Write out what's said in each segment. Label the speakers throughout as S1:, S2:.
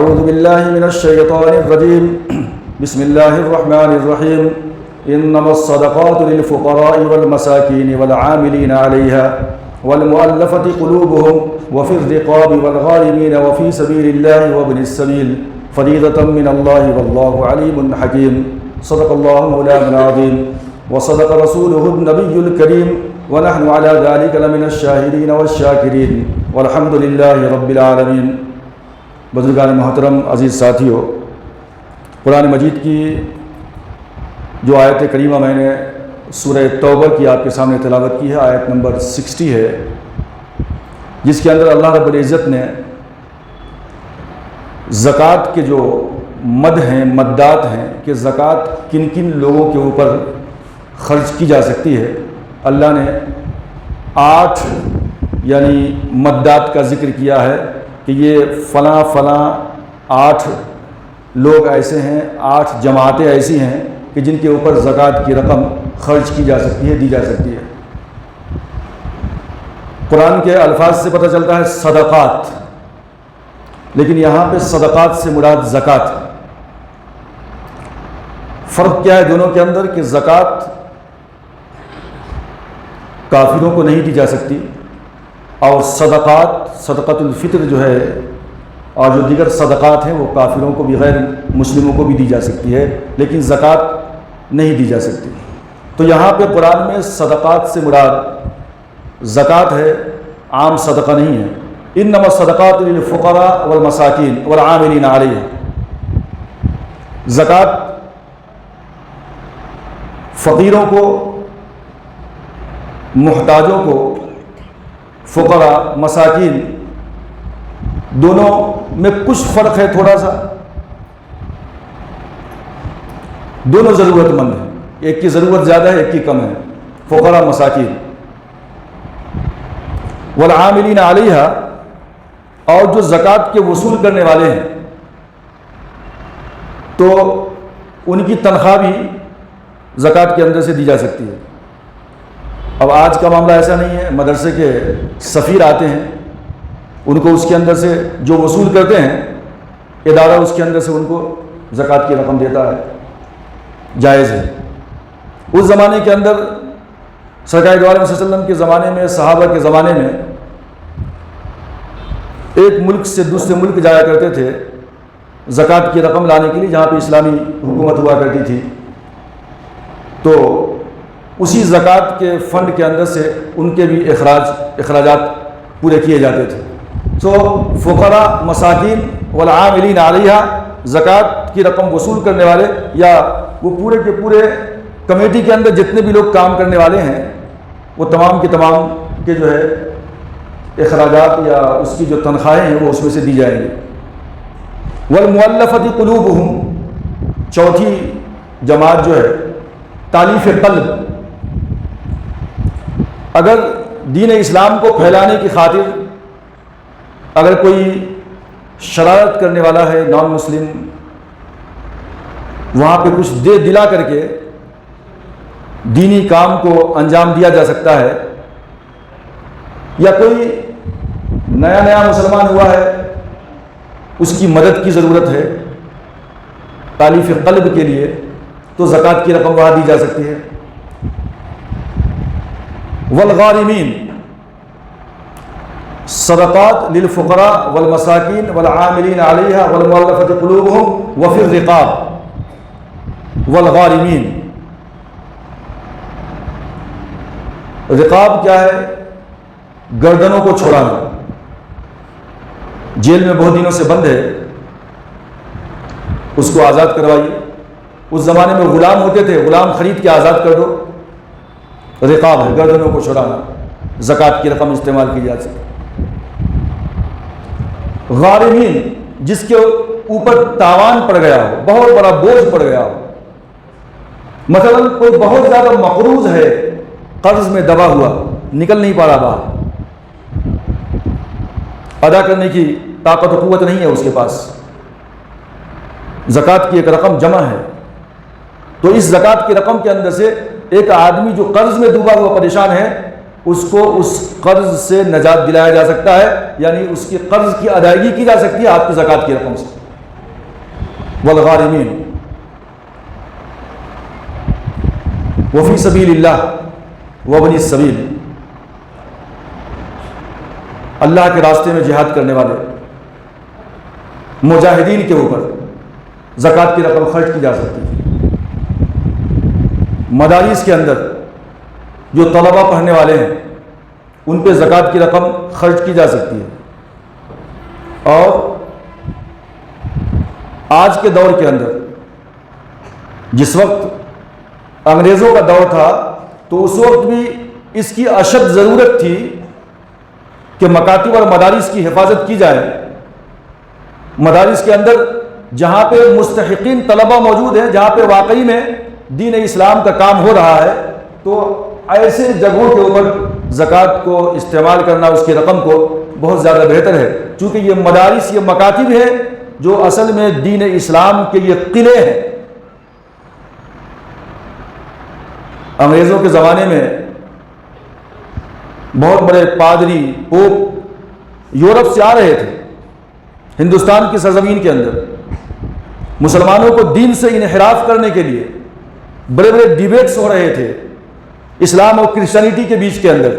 S1: أعوذ بالله من الشيطان الرجيم بسم الله الرحمن الرحيم إنما الصدقات للفقراء والمساكين والعاملين عليها والمؤلفة قلوبهم وفي الرقاب والغارمين وفي سبيل الله وابن السبيل فريضة من الله والله عليم حكيم صدق الله مولانا العظيم وصدق رسوله النبي الكريم ونحن على ذلك لمن الشاهدين والشاكرين والحمد لله رب العالمين۔ بزرگان محترم، عزیز ساتھیو، قرآن مجید کی جو آیت کریمہ میں نے سورہ توبہ کی آپ کے سامنے تلاوت کی ہے، آیت نمبر 60 ہے، جس کے اندر اللہ رب العزت نے زکوٰۃ کے جو مد ہیں، مدات ہیں کہ زکوٰۃ کن کن لوگوں کے اوپر خرچ کی جا سکتی ہے، اللہ نے 8 یعنی مدات کا ذکر کیا ہے کہ یہ فلاں 8 لوگ ایسے ہیں، 8 جماعتیں ایسی ہیں کہ جن کے اوپر زکوٰۃ کی رقم خرچ کی جا سکتی ہے، دی جا سکتی ہے۔ قرآن کے الفاظ سے پتہ چلتا ہے صدقات، لیکن یہاں پہ صدقات سے مراد زکوٰۃ۔ فرق کیا ہے دونوں کے اندر کہ زکوٰۃ کافروں کو نہیں دی جا سکتی، اور صدقۃ الفطر جو ہے اور جو دیگر صدقات ہیں وہ کافروں کو بھی، غیر مسلموں کو بھی دی جا سکتی ہے، لیکن زکوٰۃ نہیں دی جا سکتی۔ تو یہاں پہ قرآن میں صدقات سے مراد زکوٰۃ ہے، عام صدقہ نہیں ہے۔ انما الصدقات للفقراء والمساکین والعاملین علیہا۔ زکوٰۃ فقیروں کو، محتاجوں کو، فقراء، مساکین، دونوں میں کچھ فرق ہے تھوڑا سا، دونوں ضرورت مند ہیں، ایک کی ضرورت زیادہ ہے، ایک کی کم ہے، فقراء مساکین۔ والعاملین علیہا، اور جو زکوٰۃ کے وصول کرنے والے ہیں تو ان کی تنخواہ بھی زکوٰۃ کے اندر سے دی جا سکتی ہے۔ اب آج کا معاملہ ایسا نہیں ہے، مدرسے کے سفیر آتے ہیں، ان کو اس کے اندر سے جو وصول کرتے ہیں ادارہ، اس کے اندر سے ان کو زکوٰۃ کی رقم دیتا ہے، جائز ہے۔ اس زمانے کے اندر سرکار دو عالم صلی اللہ علیہ وسلم کے زمانے میں، صحابہ کے زمانے میں ایک ملک سے دوسرے ملک جایا کرتے تھے زکوٰۃ کی رقم لانے کے لیے، جہاں پہ اسلامی حکومت ہوا کرتی تھی، تو اسی زکوٰۃ کے فنڈ کے اندر سے ان کے بھی اخراجات پورے کیے جاتے تھے۔ تو فقراء، مساکین والعاملین علیہا، زکوٰۃ کی رقم وصول کرنے والے یا وہ پورے کے پورے کمیٹی کے اندر جتنے بھی لوگ کام کرنے والے ہیں، وہ تمام کے تمام کے جو ہے اخراجات یا اس کی جو تنخواہیں ہیں وہ اس میں سے دی جائیں گی۔ والمؤلفۃ قلوبہم، چوتھی جماعت جو ہے تالیف قلب۔ اگر دین اسلام کو پھیلانے کی خاطر اگر کوئی شرارت کرنے والا ہے، نان مسلم، وہاں پہ کچھ دے دلا کر کے دینی کام کو انجام دیا جا سکتا ہے، یا کوئی نیا مسلمان ہوا ہے، اس کی مدد کی ضرورت ہے تالیف قلب کے لیے، تو زکوٰۃ کی رقم وہاں دی جا سکتی ہے۔ والغارمین، صدقات للفقراء والمساکین والعاملین علیہا والمؤلفۃ قلوبہم وفی الرقاب۔ والغارمین، رقاب کیا ہے؟ گردنوں کو چھڑانا، جیل میں بہت دنوں سے بند ہے، اس کو آزاد کروائیے۔ اس زمانے میں غلام ہوتے تھے، غلام خرید کے آزاد کر دو، رقاب ہے، گردنوں کو چھڑانا، زکوٰۃ کی رقم استعمال کی جا سکتی۔ غارمین، جس کے اوپر تاوان پڑ گیا ہو، بہت بڑا بوجھ پڑ گیا ہو، مثلا کوئی بہت زیادہ مقروض ہے، قرض میں دبا ہوا، نکل نہیں پا رہا باہر، ادا کرنے کی طاقت و قوت نہیں ہے اس کے پاس، زکوٰۃ کی ایک رقم جمع ہے، تو اس زکوٰۃ کی رقم کے اندر سے ایک آدمی جو قرض میں ڈوبا ہوا پریشان ہے، اس کو اس قرض سے نجات دلایا جا سکتا ہے، یعنی اس کے قرض کی ادائیگی کی جا سکتی ہے آپ کی زکوٰۃ کی رقم سے۔ والغارمین وفی سبیل اللہ وابن السبیل، اللہ کے راستے میں جہاد کرنے والے مجاہدین کے اوپر زکوٰۃ کی رقم خرچ کی جا سکتی ہے۔ مدارس کے اندر جو طلبہ پڑھنے والے ہیں ان پہ زکوٰۃ کی رقم خرچ کی جا سکتی ہے۔ اور آج کے دور کے اندر جس وقت انگریزوں کا دور تھا تو اس وقت بھی اس کی اشد ضرورت تھی کہ مکاتب اور مدارس کی حفاظت کی جائے۔ مدارس کے اندر جہاں پہ مستحقین طلبہ موجود ہیں، جہاں پہ واقعی میں دین اسلام کا کام ہو رہا ہے، تو ایسے جگہوں کے اوپر زکوٰۃ کو استعمال کرنا، اس کی رقم کو بہت زیادہ بہتر ہے، چونکہ یہ مدارس، یہ مکاتب ہیں جو اصل میں دین اسلام کے یہ قلعے ہیں۔ انگریزوں کے زمانے میں بہت بڑے پادری، پوپ یورپ سے آ رہے تھے ہندوستان کی سرزمین کے اندر، مسلمانوں کو دین سے انحراف کرنے کے لیے بڑے بڑے ڈیبیٹس ہو رہے تھے اسلام اور کرسچینٹی کے بیچ کے اندر۔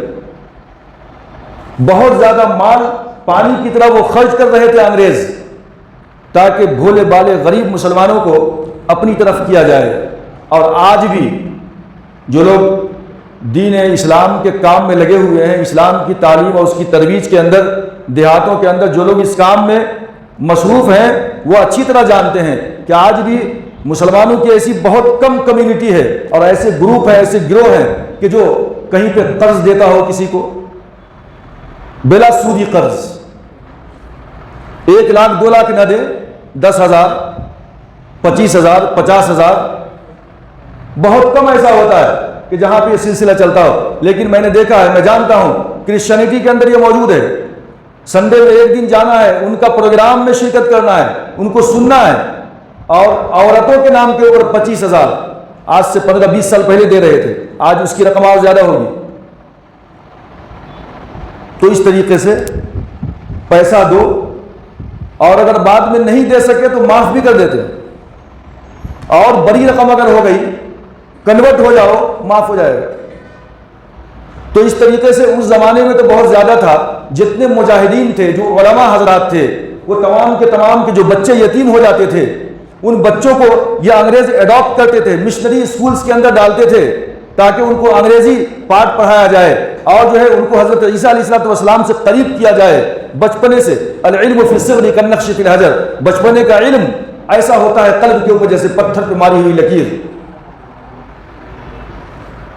S1: بہت زیادہ مال پانی کی طرح وہ خرچ کر رہے تھے انگریز، تاکہ بھولے بالے غریب مسلمانوں کو اپنی طرف کیا جائے۔ اور آج بھی جو لوگ دین اسلام کے کام میں لگے ہوئے ہیں، اسلام کی تعلیم اور اس کی ترویج کے اندر، دیہاتوں کے اندر جو لوگ اس کام میں مصروف ہیں، وہ اچھی طرح جانتے ہیں کہ آج بھی مسلمانوں کی ایسی بہت کم کمیونٹی ہے اور ایسے گروپ ہیں، ایسے گروہ ہیں کہ جو کہیں پہ قرض دیتا ہو کسی کو بلا سودی قرض، 1 لاکھ 2 لاکھ نہ دے، 10,000 25,000 50,000، بہت کم ایسا ہوتا ہے کہ جہاں پہ یہ سلسلہ چلتا ہو۔ لیکن میں نے دیکھا ہے، میں جانتا ہوں کرسچینٹی کے اندر یہ موجود ہے۔ سنڈے میں ایک دن جانا ہے، ان کا پروگرام میں شرکت کرنا ہے، ان کو سننا ہے، اور عورتوں کے نام کے اوپر 25,000 آج سے 15-20 سال پہلے دے رہے تھے، آج اس کی رقم اور زیادہ ہوگی۔ تو اس طریقے سے پیسہ دو، اور اگر بعد میں نہیں دے سکے تو معاف بھی کر دیتے، اور بڑی رقم اگر ہو گئی کنورٹ ہو جاؤ، معاف ہو جائے گا۔ تو اس طریقے سے اس زمانے میں تو بہت زیادہ تھا۔ جتنے مجاہدین تھے، جو علماء حضرات تھے، وہ تمام کے جو بچے یتیم ہو جاتے تھے، ان بچوں کو یہ انگریز اڈاپٹ کرتے تھے، مشنری اسکولز کے اندر ڈالتے تھے تاکہ ان کو انگریزی پاٹ پڑھایا جائے، اور جو ہے ان کو حضرت عیسیٰ علیہ السلام سے قریب کیا جائے بچپنے سے۔ العلم فی الصغر کالنقش فی الحجر، بچپنے کا علم ایسا ہوتا ہے قلب کے اوپر جیسے پتھر پہ ماری ہوئی لکیر،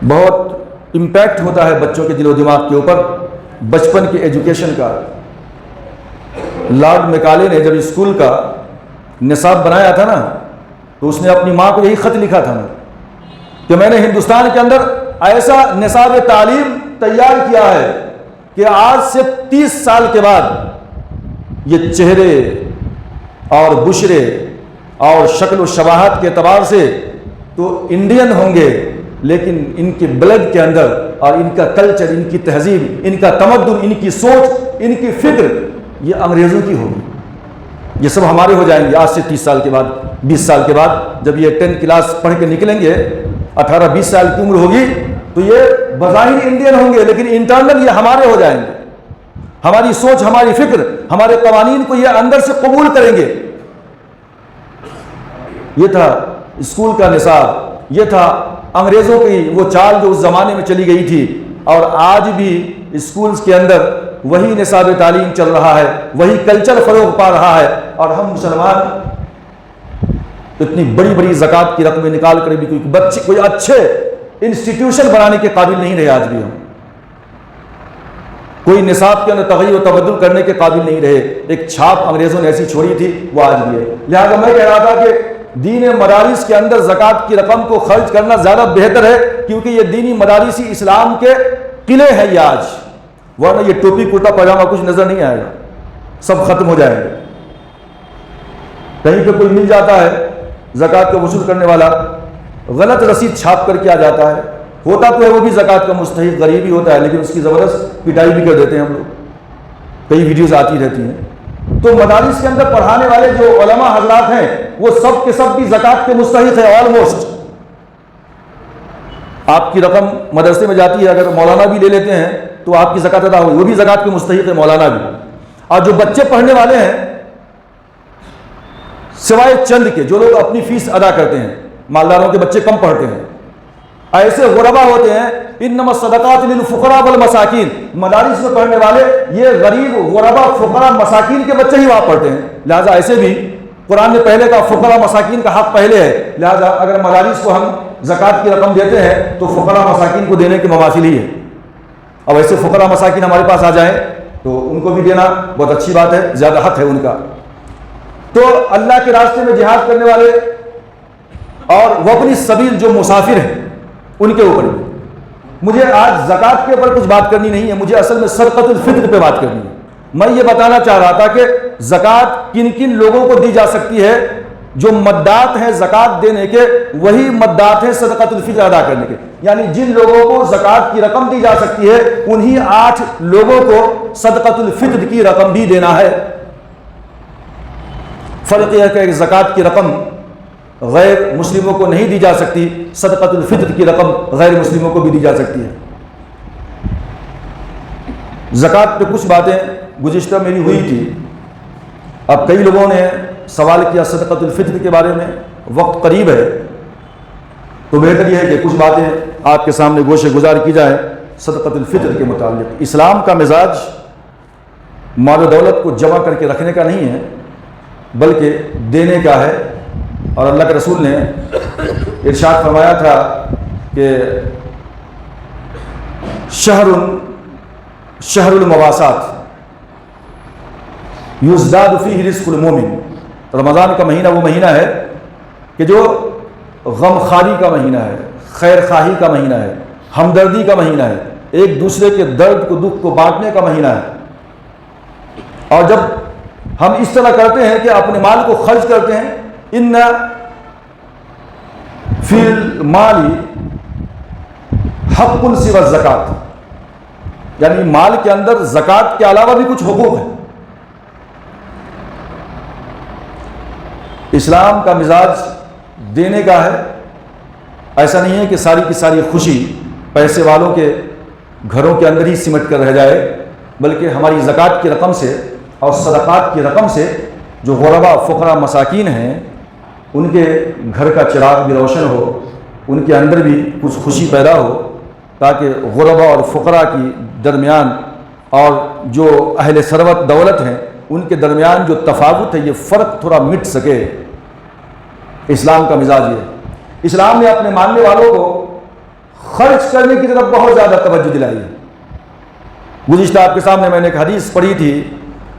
S1: بہت امپیکٹ ہوتا ہے بچوں کے دل و دماغ کے اوپر بچپن کی ایجوکیشن کا۔ لارڈ میکالے نے جب اسکول کا نصاب بنایا تھا نا، تو اس نے اپنی ماں کو یہی خط لکھا تھا نا کہ میں نے ہندوستان کے اندر ایسا نصاب تعلیم تیار کیا ہے کہ آج سے 30 سال کے بعد یہ چہرے اور بشرے اور شکل و شباہت کے اعتبار سے تو انڈین ہوں گے، لیکن ان کے بلڈ کے اندر اور ان کا کلچر، ان کی تہذیب، ان کا تمدن، ان کی سوچ، ان کی فکر یہ انگریزوں کی ہوگی۔ یہ سب ہمارے ہو جائیں گے آج سے 30 سال کے بعد، 20 سال کے بعد، جب یہ 10 کلاس پڑھ کے نکلیں گے، 18-20 سال کی عمر ہوگی، تو یہ بظاہر انڈین ہوں گے، لیکن انٹرنل یہ ہمارے ہو جائیں گے۔ ہماری سوچ، ہماری فکر، ہمارے قوانین کو یہ اندر سے قبول کریں گے۔ یہ تھا اسکول کا نصاب، یہ تھا انگریزوں کی وہ چال جو اس زمانے میں چلی گئی تھی، اور آج بھی اسکولز کے اندر وہی نصاب تعلیم چل رہا ہے، وہی کلچر فروغ پا رہا ہے، اور ہم مسلمان اتنی بڑی بڑی زکوٰۃ کی رقمیں نکال کر بھی کوئی اچھے انسٹیٹیوشن بنانے کے قابل نہیں رہے۔ آج بھی ہم کوئی نصاب کے اندر تغیر و تبدل کرنے کے قابل نہیں رہے۔ ایک چھاپ انگریزوں نے ایسی چھوڑی تھی، وہ آج بھی ہے۔ لہٰذا میں کہہ رہا تھا کہ دین مدارس کے اندر زکوٰۃ کی رقم کو خرچ کرنا زیادہ بہتر ہے، کیونکہ یہ دینی مدارسی اسلام کے قلعے ہیں یہ آج، ورنہ یہ ٹوپی کرتا پاجامہ کچھ نظر نہیں آئے گا، سب ختم ہو جائیں گے۔ کہیں پہ کوئی مل جاتا ہے زکوٰۃ کا وصول کرنے والا، غلط رسید چھاپ کر کے آ جاتا ہے، ہوتا تو ہے وہ بھی زکوٰۃ کا مستحق غریب ہی ہوتا ہے، لیکن اس کی زبردست پٹائی بھی کر دیتے ہیں ہم لوگ، کئی ویڈیوز آتی رہتی ہیں۔ تو مدارس کے اندر پڑھانے والے جو علماء حضرات ہیں وہ سب کے سب بھی زکوٰۃ کے مستحق ہیں آلموسٹ. آپ کی رقم مدرسے میں جاتی ہے، اگر مولانا بھی لے لیتے ہیں تو آپ کی زکوٰۃ ادا ہوگی، وہ بھی زکوٰۃ کے مستحق ہے مولانا بھی. اور جو بچے پڑھنے والے ہیں سوائے چند کے جو لوگ اپنی فیس ادا کرتے ہیں، مالداروں کے بچے کم پڑھتے ہیں، ایسے غربا ہوتے ہیں. انما الصدقات للفقراء والمساکین، مدارس میں پڑھنے والے یہ غریب غربا فقراء مساکین کے بچے ہی وہاں پڑھتے ہیں. لہٰذا ایسے بھی قرآن نے پہلے کہا فقراء مساکین کا حق پہلے ہے، لہٰذا اگر مدارس کو ہم زکوٰۃ کی رقم دیتے ہیں تو فقراء مساکین کو دینے کے مماثل ہی ہے. اب ایسے فقراء مساکین ہمارے پاس آ جائیں تو ان کو بھی دینا بہت اچھی بات ہے، زیادہ حق ہے ان کا. تو اللہ کے راستے میں جہاد کرنے والے اور وہ اپنی سبیل جو مسافر ہیں ان کے اوپر بھی. مجھے آج زکوٰۃ کے اوپر کچھ بات کرنی نہیں ہے، مجھے اصل میں صدقۃ الفطر پہ بات کرنی ہے. میں یہ بتانا چاہ رہا تھا کہ زکوٰۃ کن کن لوگوں کو دی جا سکتی ہے. جو مدعات ہیں زکوٰۃ دینے کے وہی مدعات ہیں صدقۃ الفطر ادا کرنے کے. یعنی جن لوگوں کو زکوٰۃ کی رقم دی جا سکتی ہے انہی 8 لوگوں کو صدقۃ الفطر کی رقم بھی دینا ہے. فرق یہ ہے کہ زکوٰۃ کی رقم غیر مسلموں کو نہیں دی جا سکتی، صدقۃ الفطر کی رقم غیر مسلموں کو بھی دی جا سکتی ہے. زکوٰۃ پہ کچھ باتیں گزشتہ میری ہوئی تھی، اب کئی لوگوں نے سوال کیا صدقۃ الفطر کے بارے میں، وقت قریب ہے تو بہتر یہ ہے کہ کچھ باتیں آپ کے سامنے گوشے گزار کی جائے صدقۃ الفطر کے متعلق. اسلام کا مزاج مال و دولت کو جمع کر کے رکھنے کا نہیں ہے بلکہ دینے کا ہے. اور اللہ کے رسول نے ارشاد فرمایا تھا کہ شہر المواسات یزداد فیہ رزق المومن. رمضان کا مہینہ وہ مہینہ ہے کہ جو غم خاری کا مہینہ ہے، خیر خواہی کا مہینہ ہے، ہمدردی کا مہینہ ہے، ایک دوسرے کے درد کو دکھ کو بانٹنے کا مہینہ ہے. اور جب ہم اس طرح کرتے ہیں کہ اپنے مال کو خرچ کرتے ہیں، ان فی المال حق سوی الزکوٰۃ، یعنی مال کے اندر زکوٰۃ کے علاوہ بھی کچھ حقوق ہیں. اسلام کا مزاج دینے کا ہے. ایسا نہیں ہے کہ ساری کی ساری خوشی پیسے والوں کے گھروں کے اندر ہی سمٹ کر رہ جائے، بلکہ ہماری زکوٰۃ کی رقم سے اور صدقات کی رقم سے جو غربا فقراء مساکین ہیں ان کے گھر کا چراغ بھی روشن ہو، ان کے اندر بھی کچھ خوشی پیدا ہو، تاکہ غربا اور فقراء کی درمیان اور جو اہل ثروت دولت ہیں ان کے درمیان جو تفاوت ہے یہ فرق تھوڑا مٹ سکے. اسلام کا مزاج یہ ہے. اسلام نے اپنے ماننے والوں کو خرچ کرنے کی طرف بہت زیادہ توجہ دلائی ہے. گزشتہ آپ کے سامنے میں نے ایک حدیث پڑھی تھی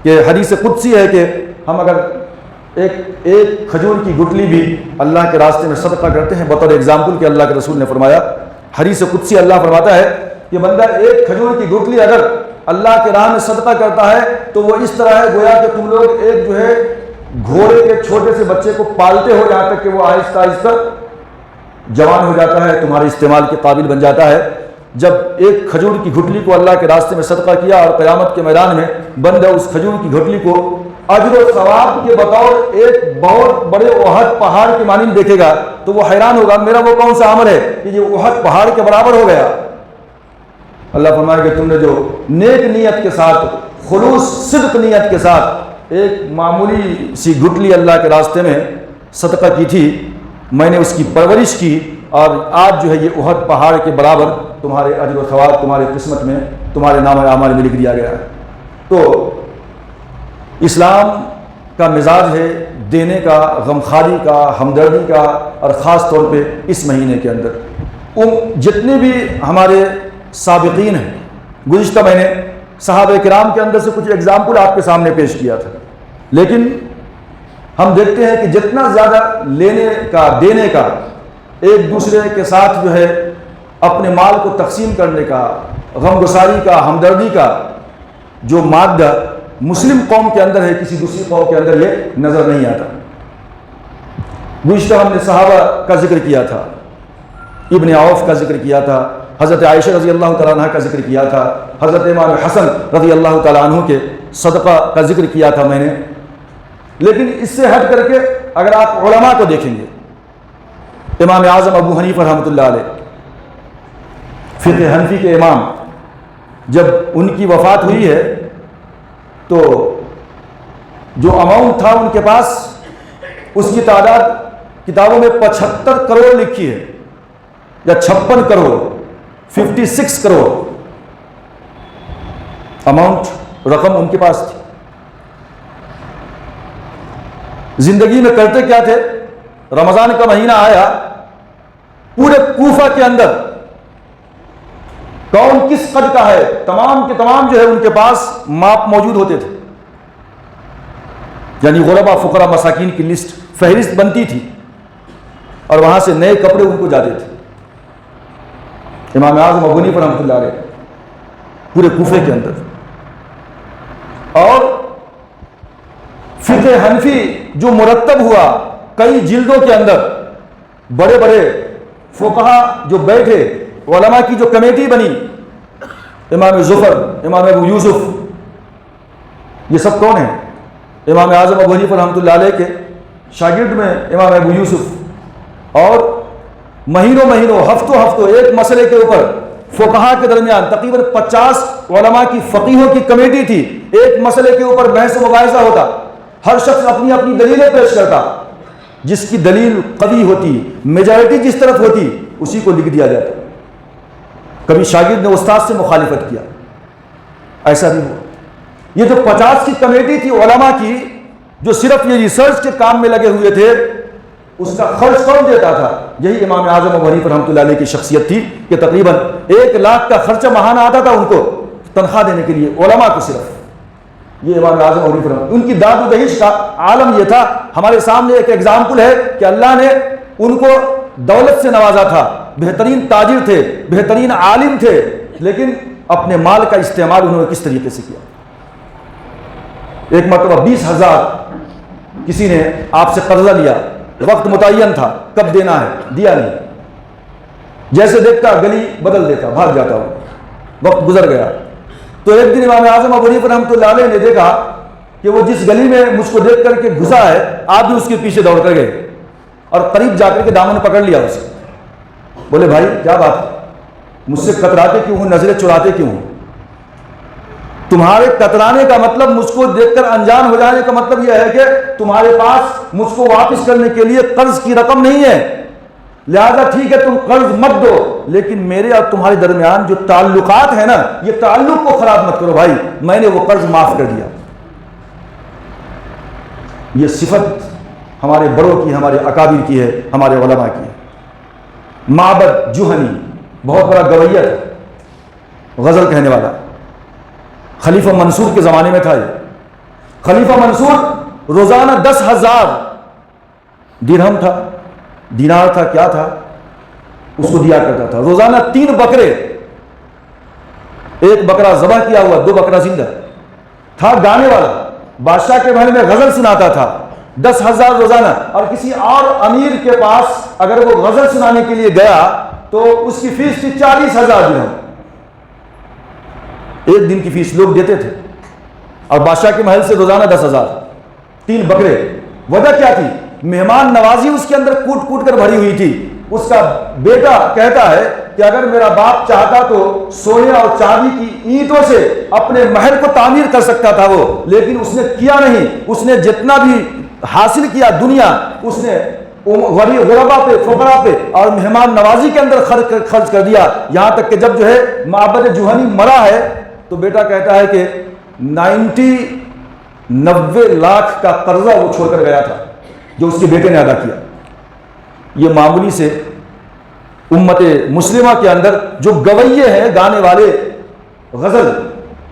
S1: کہ حدیث قدسی ہے کہ ہم اگر ایک کھجور کی گٹلی بھی اللہ کے راستے میں صدقہ کرتے ہیں، بطور ایگزامپل کہ اللہ کے رسول نے فرمایا، حدیث قدسی اللہ فرماتا ہے کہ بندہ ایک کھجور کی گٹلی اگر اللہ کے راہ میں صدقہ کرتا ہے تو وہ اس طرح ہے گویا کہ تم لوگ ایک جو ہے گھوڑے کے چھوٹے سے بچے کو پالتے ہو یہاں تک کہ وہ آہستہ آہستہ جوان ہو جاتا ہے، تمہارے استعمال کے قابل بن جاتا ہے. جب ایک کھجور کی گٹلی کو اللہ کے راستے میں صدقہ کیا اور قیامت کے میدان میں بندہ اس کھجور کی گٹلی کو اجر و ثواب کے بطور ایک بہت بڑے احد پہاڑ کے مانند دیکھے گا تو وہ حیران ہوگا میرا وہ کون سا عمل ہے کہ یہ احد پہاڑ کے برابر ہو گیا. اللہ فرمائے کہ تم نے جو نیک نیت کے ساتھ، خلوص صدق نیت کے ساتھ ایک معمولی سی گٹلی اللہ کے راستے میں صدقہ کی تھی، میں نے اس کی پرورش کی اور آج جو ہے یہ احد پہاڑ کے برابر تمہارے اجر و ثواب تمہارے قسمت میں تمہارے نام اعمال میں لکھ دیا گیا ہے. تو اسلام کا مزاج ہے دینے کا، غمخواری کا، ہمدردی کا، اور خاص طور پہ اس مہینے کے اندر جتنے بھی ہمارے سابقین ہیں. گزشتہ میں نے صحابہ کرام کے اندر سے کچھ ایگزامپل آپ کے سامنے پیش کیا تھا، لیکن ہم دیکھتے ہیں کہ جتنا زیادہ لینے کا، دینے کا، ایک دوسرے کے ساتھ جو ہے اپنے مال کو تقسیم کرنے کا، غم گساری کا، ہمدردی کا جو مادہ مسلم قوم کے اندر ہے کسی دوسری قوم کے اندر یہ نظر نہیں آتا. گزشتہ ہم نے صحابہ کا ذکر کیا تھا، ابن عوف کا ذکر کیا تھا، حضرت عائشہ رضی اللہ تعالیٰ عنہ کا ذکر کیا تھا، حضرت امام حسن رضی اللہ تعالیٰ عنہ کے صدقہ کا ذکر کیا تھا میں نے، لیکن اس سے ہٹ کر کے اگر آپ علماء کو دیکھیں گے، امام اعظم ابو حنیفہ رحمۃ اللہ علیہ، فقہ حنفی کے امام، جب ان کی وفات ہوئی ہے تو جو اماؤنٹ تھا ان کے پاس، اس کی تعداد کتابوں میں 75 کروڑ لکھی ہے، یا 56 کروڑ، 56 کروڑ اماؤنٹ، رقم ان کے پاس تھی۔ زندگی میں کرتے کیا تھے؟ رمضان کا مہینہ آیا، پورے کوفہ کے اندر کون کس قد کا ہے، تمام کے تمام جو ہے ان کے پاس ماپ موجود ہوتے تھے، یعنی غربا فقراء مساکین کی لسٹ، فہرست بنتی تھی، اور وہاں سے نئے کپڑے ان کو جاتے تھے۔ امام اعظم ابو حنیفہ رحمۃ اللہ علیہ پورے کوفے کے اندر، اور فقہ حنفی جو مرتب ہوا کئی جلدوں کے اندر، بڑے بڑے فقہا جو بیٹھے، علماء کی جو کمیٹی بنی، امام ظفر، امام ابو یوسف، یہ سب کون ہیں؟ امام اعظم ابو حنیفہ رحمۃ اللہ علیہ کے شاگرد میں امام ابو یوسف، اور مہینوں ہفتوں ایک مسئلے کے اوپر فقہا کے درمیان تقریباً 50 علماء کی فقیہوں کی کمیٹی تھی، ایک مسئلے کے اوپر بحث و مباحثہ ہوتا، ہر شخص اپنی اپنی دلیلیں پیش کرتا، جس کی دلیل قوی ہوتی، میجارٹی جس طرف ہوتی، اسی کو لکھ دیا جاتا۔ کبھی شاگرد نے استاد سے مخالفت کیا، ایسا بھی ہوا۔ یہ جو 50 کی کمیٹی تھی علماء کی، جو صرف یہ ریسرچ کے کام میں لگے ہوئے تھے، اس کا خرچ کون دیتا تھا؟ یہی امام اعظم ابو حنیفہ رحمۃ اللہ علیہ کی شخصیت تھی کہ تقریباً 1 لاکھ کا خرچہ ماہانہ آتا تھا ان کو تنخواہ دینے کے لیے، علماء کو صرف۔ یہ امام اعظم ابو حنیفہ رحمۃ، ان کی داد و دہش کا عالم یہ تھا۔ ہمارے سامنے ایک ایگزامپل ہے کہ اللہ نے ان کو دولت سے نوازا تھا، بہترین تاجر تھے، بہترین عالم تھے، لیکن اپنے مال کا استعمال انہوں نے کس طریقے سے کیا۔ ایک مرتبہ 20,000 کسی نے آپ سے قرضہ لیا، وقت متعین تھا کب دینا ہے، دیا نہیں، جیسے دیکھتا گلی بدل دیتا، بھاگ جاتا ہوں، وقت گزر گیا۔ تو ایک دن امام اعظم ابو حنیفہ رحمۃ اللہ علیہ نے دیکھا کہ وہ جس گلی میں مجھ کو دیکھ کر کے گھسا ہے، آپ بھی اس کے پیچھے دوڑ کر گئے اور قریب جا کر کے دامن پکڑ لیا اسے۔ بولے بھائی کیا بات ہے، مجھ سے کتراتے کیوں ہوں، نظریں چراتے کیوں ہوں؟ تمہارے کترانے کا مطلب مجھ کو دیکھ کر انجان ہو جانے کا مطلب یہ ہے کہ تمہارے پاس مجھ کو واپس کرنے کے لیے قرض کی رقم نہیں ہے، لہذا ٹھیک ہے تم قرض مت دو، لیکن میرے اور تمہارے درمیان جو تعلقات ہیں نا، یہ تعلق کو خراب مت کرو بھائی، میں نے وہ قرض معاف کر دیا۔ یہ صفت ہمارے بڑوں کی، ہمارے اکابر کی ہے، ہمارے علماء کی ہے۔ معبد جوہنی بہت بڑا گویہ تھا، غزل کہنے والا، خلیفہ منصور کے زمانے میں تھا یہ۔ خلیفہ منصور روزانہ 10,000 درہم تھا، دینار تھا، کیا تھا، اس کو دیا کرتا تھا۔ روزانہ 3 بکرے، ایک بکرا ذبح کیا ہوا، 2 بکرا زندہ تھا، گانے والا، بادشاہ کے محل میں غزل سناتا تھا، 10,000 روزانہ۔ اور کسی اور امیر کے پاس اگر وہ غزل سنانے کے لیے گیا تو اس کی فیس تھی 40,000 درہم، ایک دن کی فیس لوگ دیتے تھے، اور بادشاہ کے محل سے روزانہ 10,000، 3 بکرے۔ وجہ کیا تھی؟ مہمان نوازی اس کے اندر کوٹ کوٹ کر بھری ہوئی تھی۔ اس کا بیٹا کہتا ہے کہ اگر میرا باپ چاہتا تو سونے اور چاندی کی اینٹوں سے اپنے محل کو تعمیر کر سکتا تھا وہ، لیکن اس نے کیا نہیں۔ اس نے جتنا بھی حاصل کیا دنیا، اس نے غربا پہ، فقراء پہ اور مہمان نوازی کے اندر خرچ کر دیا، یہاں تک کہ جب جو ہے معبد جوہنی مرا ہے تو بیٹا کہتا ہے کہ 90 لاکھ کا قرضہ وہ چھوڑ کر گیا تھا جو اس کے بیٹے نے ادا کیا۔ یہ معمولی سے امت مسلمہ کے اندر جو گویے ہیں، گانے والے غزل،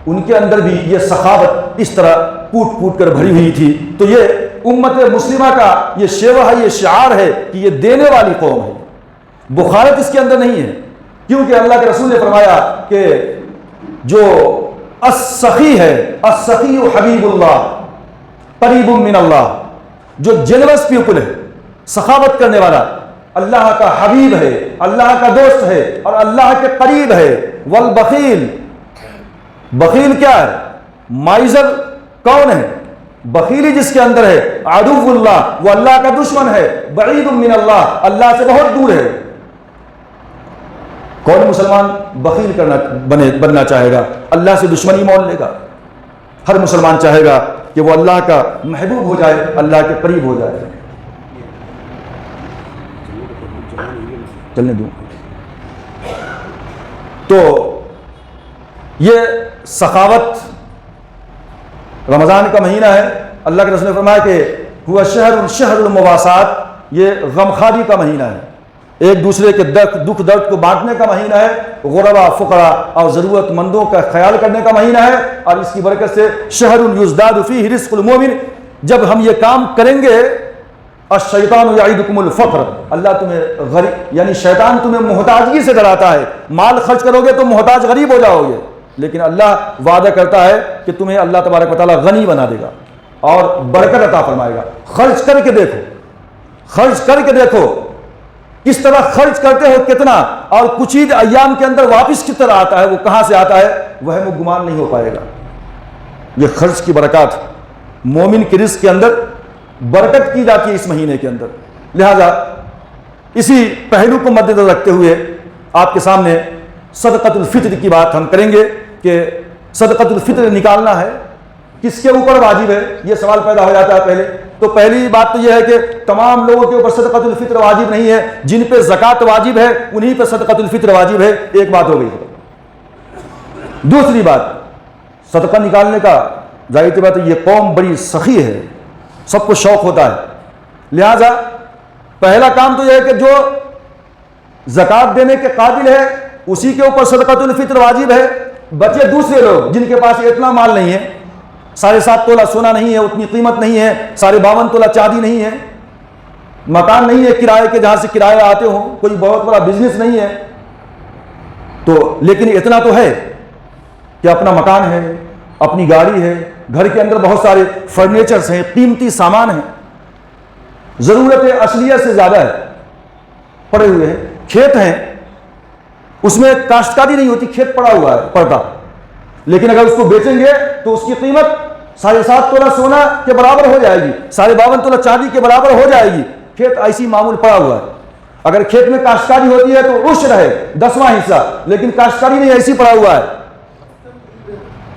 S1: ان کے اندر بھی یہ سخاوت اس طرح کوٹ کوٹ کر بھری ہوئی تھی۔ تو یہ امت مسلمہ کا یہ شیوہ ہے، یہ شعار ہے کہ یہ دینے والی قوم ہے، بخارت اس کے اندر نہیں ہے، کیونکہ اللہ کے رسول نے فرمایا کہ جو السخی ہے، السخی حبیب اللہ قریب من اللہ، جو جنرس پیپل ہے، سخاوت کرنے والا، اللہ کا حبیب ہے، اللہ کا دوست ہے اور اللہ کے قریب ہے۔ والبخیل، بخیل کیا ہے؟ مائزر کون ہے؟ بخیلی جس کے اندر ہے، عدو اللہ، وہ اللہ کا دشمن ہے، بعید من اللہ، اللہ سے بہت دور ہے۔ کون مسلمان بخیل بننا چاہے گا؟ اللہ سے دشمنی مول لے گا۔ ہر مسلمان چاہے گا کہ وہ اللہ کا محبوب ہو جائے، اللہ کے قریب ہو جائے۔ چلنے دوں۔ تو یہ سخاوت، رمضان کا مہینہ ہے، اللہ کے رسول نے فرمایا کہ ہوا شہر المواسات، یہ غمخواری کا مہینہ ہے، ایک دوسرے کے دکھ درد کو بانٹنے کا مہینہ ہے، غربا فقراء اور ضرورت مندوں کا خیال کرنے کا مہینہ ہے، اور اس کی برکت سے شہر یزداد فیہ رزق المؤمن، جب ہم یہ کام کریں گے، الشیطان یعیدکم الفقر، اللہ تمہیں غریب یعنی شیطان تمہیں محتاجگی سے ڈراتا ہے، مال خرچ کرو گے تو محتاج غریب ہو جاؤ گے، لیکن اللہ وعدہ کرتا ہے کہ تمہیں اللہ تبارک و تعالیٰ غنی بنا دے گا اور برکت عطا فرمائے گا۔ خرچ کر کے دیکھو، خرچ کر کے دیکھو کس طرح خرچ کرتے ہو کتنا، اور کچھ ہی ایام کے اندر واپس کس طرح آتا ہے، وہ کہاں سے آتا ہے، وہم و گمان نہیں ہو پائے گا۔ یہ خرچ کی برکات، مومن کے رزق کے اندر برکت کی جاتی ہے اس مہینے کے اندر۔ لہذا اسی پہلو کو مد نظر رکھتے ہوئے آپ کے سامنے صدقۃ الفطر کی بات ہم کریں گے کہ صدقۃ الفطر نکالنا ہے کس کے اوپر واجب ہے، یہ سوال پیدا ہو جاتا ہے پہلے۔ تو پہلی بات تو یہ ہے کہ تمام لوگوں کے اوپر صدقۃ الفطر واجب نہیں ہے، جن پہ زکوٰۃ واجب ہے انہی پہ صدقۃ الفطر واجب ہے، ایک بات ہو گئی۔ دوسری بات، صدقہ نکالنے کا ظاہر سی بات ہے یہ قوم بڑی سخی ہے، سب کو شوق ہوتا ہے، لہذا پہلا کام تو یہ ہے کہ جو زکوٰۃ دینے کے قابل ہے اسی کے اوپر صدقۃ الفطر واجب ہے۔ بچے دوسرے لوگ جن کے پاس اتنا مال نہیں ہے، 7.5 تولہ سونا نہیں ہے، اتنی قیمت نہیں ہے، 52 تولہ چاندی نہیں ہے، مکان نہیں ہے کرائے کے جہاں سے کرایہ آتے ہوں، کوئی بہت بڑا بزنس نہیں ہے، تو لیکن اتنا تو ہے کہ اپنا مکان ہے، اپنی گاڑی ہے، گھر کے اندر بہت سارے فرنیچرز ہیں، قیمتی سامان ہیں، ضرورت اصلیت سے زیادہ ہے، پڑے ہوئے ہیں، کھیت ہیں، اس میں کاشتکاری نہیں ہوتی، کھیت پڑا ہوا ہے پڑتا، لیکن اگر اس کو بیچیں گے تو اس کی قیمت 7.5 تولہ سونا کے برابر ہو جائے گی، 52 تولہ چاندی کے برابر ہو جائے گی۔ کھیت ایسی معمول پڑا ہوا ہے، اگر کھیت میں کاشتکاری ہوتی ہے تو عشر ہے 10واں حصہ، لیکن کاشتکاری نہیں، ایسی پڑا ہوا ہے،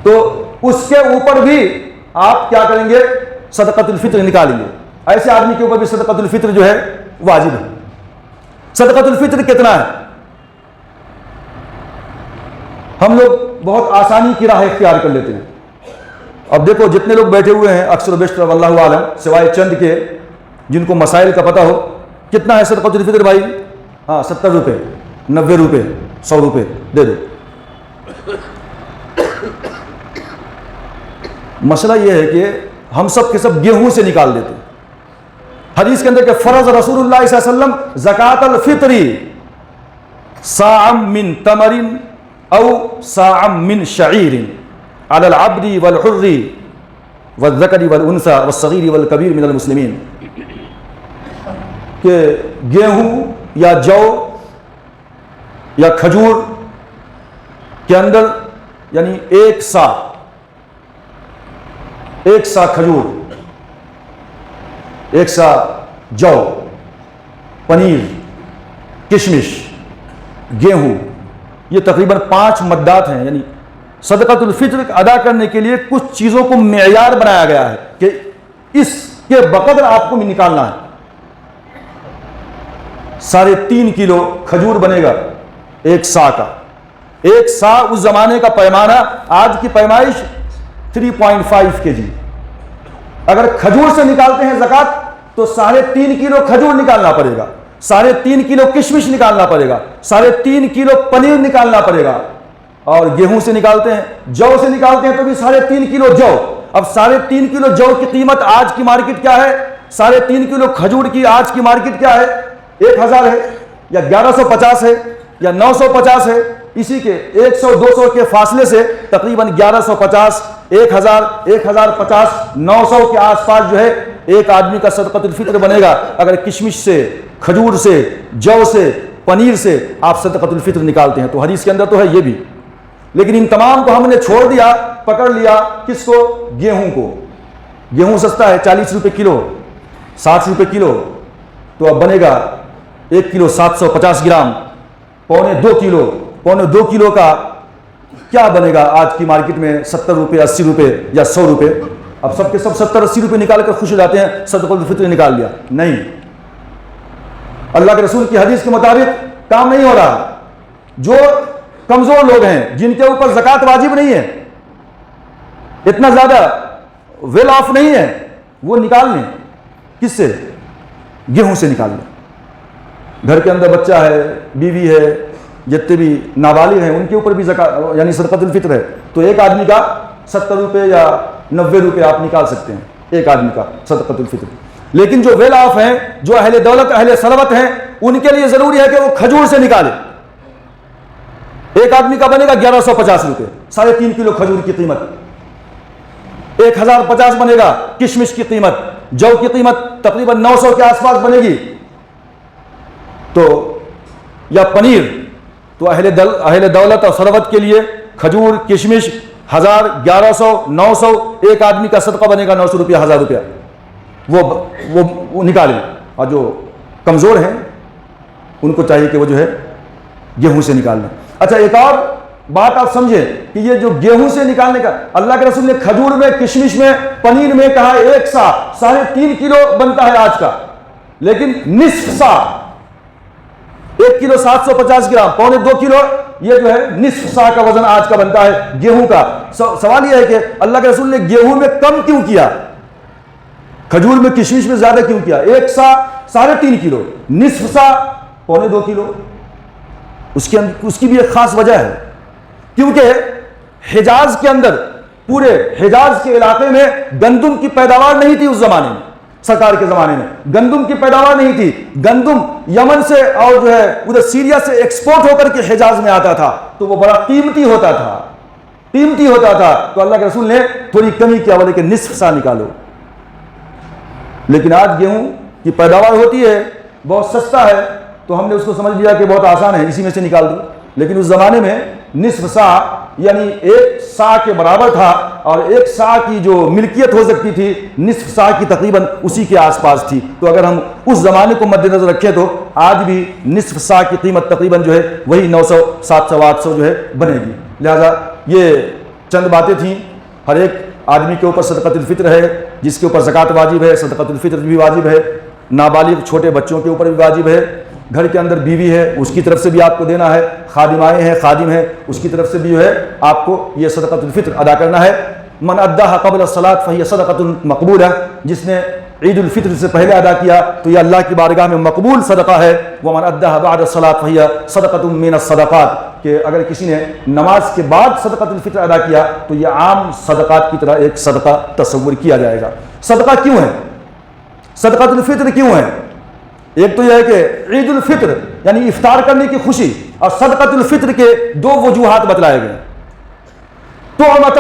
S1: تو اس کے اوپر بھی آپ کیا کریں گے، صدقۃ الفطر نکالیں گے۔ ایسے آدمی کے اوپر بھی صدقۃ الفطر جو ہے واجب ہے۔ صدقۃ الفطر کتنا ہے؟ ہم لوگ بہت آسانی کی راہ اختیار کر لیتے ہیں۔ اب دیکھو جتنے لوگ بیٹھے ہوئے ہیں اکثر و بیشتر واللہ عالم سوائے چند کے جن کو مسائل کا پتہ ہو، کتنا ہے صدقۃ الفطر بھائی؟ ہاں 70 روپے، 90 روپے، 100 روپے دے دو۔ مسئلہ یہ ہے کہ ہم سب کے سب گیہوں سے نکال دیتے ہیں۔ حدیث کے اندر کہ فرض رسول اللہ صلی اللہ علیہ وسلم زکوٰۃ الفطر صاع من تمر او صاع من شعیر علی العبد والحر والذکر والانثى والصغیر والکبیر من المسلمین، کہ گیہوں یا جو یا کھجور کے اندر یعنی ایک سا کھجور، ایک سا جو، پنیر، کشمش، گیہوں، یہ تقریباً 5 مدات ہیں، یعنی صدقۃ الفطر ادا کرنے کے لیے کچھ چیزوں کو معیار بنایا گیا ہے کہ اس کے بقدر آپ کو نکالنا ہے۔ 3.5 کلو کھجور بنے گا ایک سا کا، ایک سا اس زمانے کا پیمانہ، آج کی پیمائش 3.5 kg۔ اگر کھجور سے نکالتے ہیں زکوٰۃ تو 3.5 کلو کھجور نکالنا پڑے گا، 3.5 کلو کشمش نکالنا پڑے گا، 3.5 کلو پنیر نکالنا پڑے گا، اور گیہوں سے نکالتے ہیں، جو سے نکالتے ہیں تو بھی 3.5 کلو جو۔ اب 3.5 کلو جو کی قیمت آج کی مارکیٹ کیا ہے، 3.5 کلو کھجور کی آج کی مارکیٹ کیا ہے، 1000 ہے یا 1150 ہے یا 950 ہے، اسی کے 100-200 کے فاصلے سے تقریباً 1150، 1000، 1050، 900 کے آس پاس جو ہے ایک آدمی کا صدقۃ الفطر بنے گا۔ اگر کشمش سے، کھجور سے، جو سے، پنیر سے آپ صدقۃ الفطر نکالتے ہیں تو حدیث کے اندر تو ہے یہ بھی لیکن ان تمام کو ہم نے چھوڑ دیا، پکڑ لیا کس کو؟ گیہوں کو۔ گیہوں سستا ہے 40 روپے کلو، 60 روپے کلو، تو اب بنے گا 1 کلو 750 گرام، پونے 2 کلو، پونے 2 کلو کا کیا بنے گا آج کی مارکیٹ میں؟ 70 روپے، 80 روپے یا 100 روپے۔ اب سب کے سب 70-80 روپے نکال کر خوش ہو جاتے ہیں صدقۃ الفطر نکال لیا۔ نہیں، اللہ کے رسول کی حدیث کے مطابق کام نہیں ہو رہا۔ جو کمزور لوگ ہیں، جن کے اوپر زکوٰۃ واجب نہیں ہے، اتنا زیادہ ویل آف نہیں ہے، وہ نکال لیں۔ کس سے؟ گیہوں سے نکال لیں۔ گھر کے اندر بچہ ہے، بیوی ہے، جتنے بھی نابالغ ہیں ان کے اوپر بھی زکوٰۃ یعنی صدقۃ الفطر ہے، تو ایک آدمی کا 70 روپے یا 90 روپے آپ نکال سکتے ہیں، ایک آدمی کا صدقۃ الفطر۔ لیکن جو ویل آف ہیں، جو اہل دولت، اہل ثروت ہیں، ان کے لیے ضروری ہے کہ وہ کھجور سے نکالے۔ ایک آدمی کا بنے گا 1150 روپے، 3.5 کلو کھجور کی قیمت۔ 1050 بنے گا کشمش کی قیمت، جو کی قیمت تقریباً 900 کے آس پاس بنے گی۔ تو یا پنیر، تو اہل دولت اور ثروت کے لیے کھجور، کشمش 1000، 1100، 900، ایک آدمی کا صدقہ بنے گا 900 روپیہ، 1000 روپیہ، وہ نکالیں۔ اور جو کمزور ہیں ان کو چاہیے کہ وہ جو ہے گیہوں سے نکال لیں۔ اچھا، ایک اور بات آپ سمجھیں کہ یہ جو گیہوں سے نکالنے کا، اللہ کے رسول نے کھجور میں، کشمش میں، پنیر میں کہا 1 سا 3.5 کلو بنتا ہے آج کا، لیکن نصف سا 1 کلو 750 گرام، پونے 2 کلو، یہ جو ہے نصف سا کا وزن آج کا بنتا ہے گیہوں کا۔ سوال یہ ہے کہ اللہ کے رسول نے گیہوں میں کم کیوں کیا، کھجور میں، کشمش میں زیادہ کیوں کیا؟ 1 سا 3.5 کلو، نصف سا پونے 2 کلو۔ اس کی بھی ایک خاص وجہ ہے، کیونکہ حجاز کے اندر، پورے حجاز کے علاقے میں گندم کی پیداوار نہیں تھی اس زمانے میں، سرکار کے زمانے میں گندم کی پیداوار نہیں تھی۔ گندم یمن سے اور جو ہے ادھر سیریا سے ایکسپورٹ ہو کر کے حجاز میں آتا تھا، تو وہ بڑا قیمتی ہوتا تھا، تو اللہ کے رسول نے تھوڑی کمی کیا، بولے کہ نصف سا نکالو۔ لیکن آج گیہوں کی پیداوار ہوتی ہے، بہت سستا ہے، تو ہم نے اس کو سمجھ لیا کہ بہت آسان ہے، اسی میں سے نکال دو۔ لیکن اس زمانے میں نصف سا یعنی 1 سا کے برابر تھا، اور 1 سا کی جو ملکیت ہو سکتی تھی نصف سا کی تقریباً اسی کے آس پاس تھی۔ تو اگر ہم اس زمانے کو مد نظر رکھیں تو آج بھی نصف سا کی قیمت تقریباً جو ہے وہی 900، 700، 800 جو ہے بنے گی۔ لہذا یہ چند باتیں تھیں۔ ہر ایک آدمی کے اوپر صدقۃ الفطر ہے، جس کے اوپر زکوٰۃ واجب ہے، صدقۃ الفطر بھی واجب ہے۔ نابالغ چھوٹے بچوں کے اوپر بھی واجب ہے۔ گھر کے اندر بیوی ہے، اس کی طرف سے بھی آپ کو دینا ہے۔ خادمائیں ہیں، خادم ہیں، اس کی طرف سے بھی جو ہے آپ کو یہ صدقۃ الفطر ادا کرنا ہے۔ من اداها قبل الصلاۃ فهي صدقۃ مقبولہ، جس نے عید الفطر سے پہلے ادا کیا تو یہ اللہ کی بارگاہ میں مقبول صدقہ ہے۔ ومن اداها بعد الصلاۃ فهي صدقۃ من الصدقات، کہ اگر کسی نے نماز کے بعد صدقۃ الفطر ادا کیا تو یہ عام صدقات کی طرح ایک صدقہ تصور کیا جائے گا۔ صدقہ کیوں ہے؟ صدقۃ الفطر کیوں ہے؟ ایک تو یہ ہے کہ عید الفطر یعنی افطار کرنے کی خوشی، اور صدقۃ الفطر کے 2 وجوہات بتلائے گئے۔ طعمۃ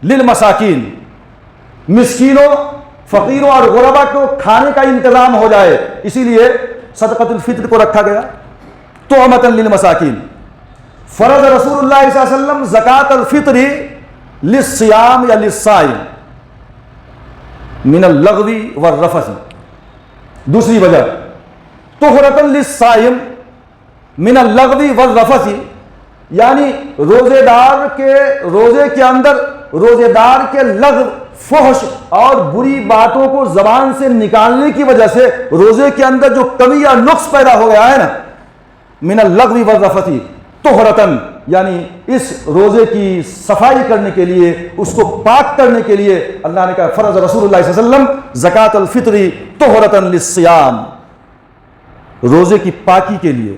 S1: للمساکین، مسکینوں، فقیروں اور غربا کو کھانے کا انتظام ہو جائے، اسی لیے صدقۃ الفطر کو رکھا گیا۔ طعمۃ للمساکین۔ فرض رسول اللہ صلی اللہ علیہ وسلم زکوٰۃ الفطر للصیام یا للصائم من اللغو والرفث۔ دوسری وجہ طہرۃ للصائم من اللغو والرفث، یعنی روزے دار کے روزے کے اندر روزے دار کے لغو، فحش اور بری باتوں کو زبان سے نکالنے کی وجہ سے روزے کے اندر جو کمی یا نقص پیدا ہو گیا ہے نا، من اللغو والرفث طہرتن، یعنی اس روزے کی صفائی کرنے کے لیے، اس کو پاک کرنے کے لیے اللہ نے کہا فرض رسول اللہ صلی اللہ علیہ وسلم زکوٰۃ الفطر طہرتن للصیام، روزے کی پاکی کے لیے۔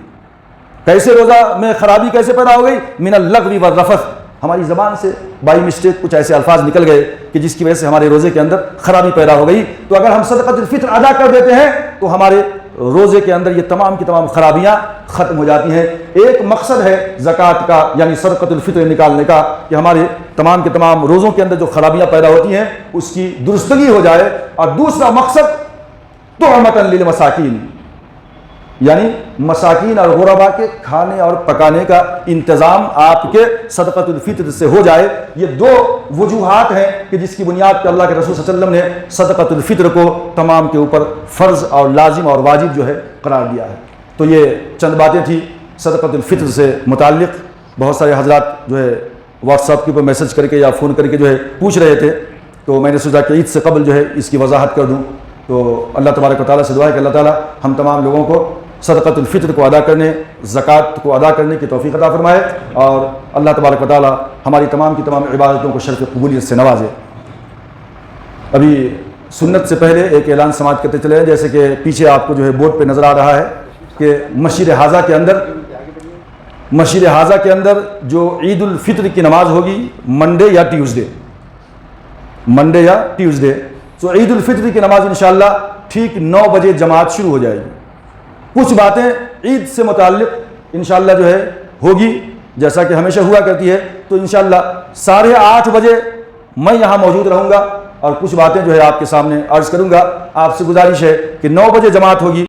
S1: کیسے روزہ میں خرابی کیسے پیدا ہو گئی؟ من اللغو والرفث، ہماری زبان سے بائی مسٹیک کچھ ایسے الفاظ نکل گئے کہ جس کی وجہ سے ہمارے روزے کے اندر خرابی پیدا ہو گئی۔ تو اگر ہم صدقۃ الفطر ادا کر دیتے ہیں تو ہمارے روزے کے اندر یہ تمام کی تمام خرابیاں ختم ہو جاتی ہیں۔ ایک مقصد ہے زکوٰۃ کا یعنی صدقۃ الفطر نکالنے کا کہ ہمارے تمام کے تمام روزوں کے اندر جو خرابیاں پیدا ہوتی ہیں اس کی درستگی ہو جائے، اور دوسرا مقصد طعمۃ للمساکین، یعنی مساکین اور غربا کے کھانے اور پکانے کا انتظام آپ کے صدقۃ الفطر سے ہو جائے۔ یہ دو وجوہات ہیں کہ جس کی بنیاد پہ اللہ کے رسول صلی اللہ علیہ وسلم نے صدقۃ الفطر کو تمام کے اوپر فرض اور لازم اور واجب جو ہے قرار دیا ہے۔ تو یہ چند باتیں تھیں صدقۃ الفطر سے متعلق۔ بہت سارے حضرات جو ہے واٹس ایپ کے اوپر میسج کر کے یا فون کر کے جو ہے پوچھ رہے تھے، تو میں نے سوچا کہ عید سے قبل جو ہے اس کی وضاحت کر دوں۔ تو اللہ تبارک و تعالیٰ سے دعا ہے کہ اللہ تعالیٰ ہم تمام لوگوں کو صدقۃ الفطر کو ادا کرنے، زکوٰۃ کو ادا کرنے کی توفیق عطا فرمائے، اور اللہ تبارک و تعالیٰ ہماری تمام کی تمام عبادتوں کو شرف قبولیت سے نوازے۔ ابھی سنت سے پہلے ایک اعلان سماعت کرتے چلے ہیں، جیسے کہ پیچھے آپ کو جو ہے بورڈ پہ نظر آ رہا ہے کہ مسجد حاضہ کے اندر جو عید الفطر کی نماز ہوگی منڈے یا ٹیوزڈے، تو عید الفطر کی نماز انشاءاللہ ٹھیک 9 بجے جماعت شروع ہو جائے گی۔ کچھ باتیں عید سے متعلق انشاءاللہ جو ہے ہوگی جیسا کہ ہمیشہ ہوا کرتی ہے، تو انشاءاللہ 8:30 بجے میں یہاں موجود رہوں گا اور کچھ باتیں جو ہے آپ کے سامنے عرض کروں گا۔ آپ سے گزارش ہے کہ 9 بجے جماعت ہوگی۔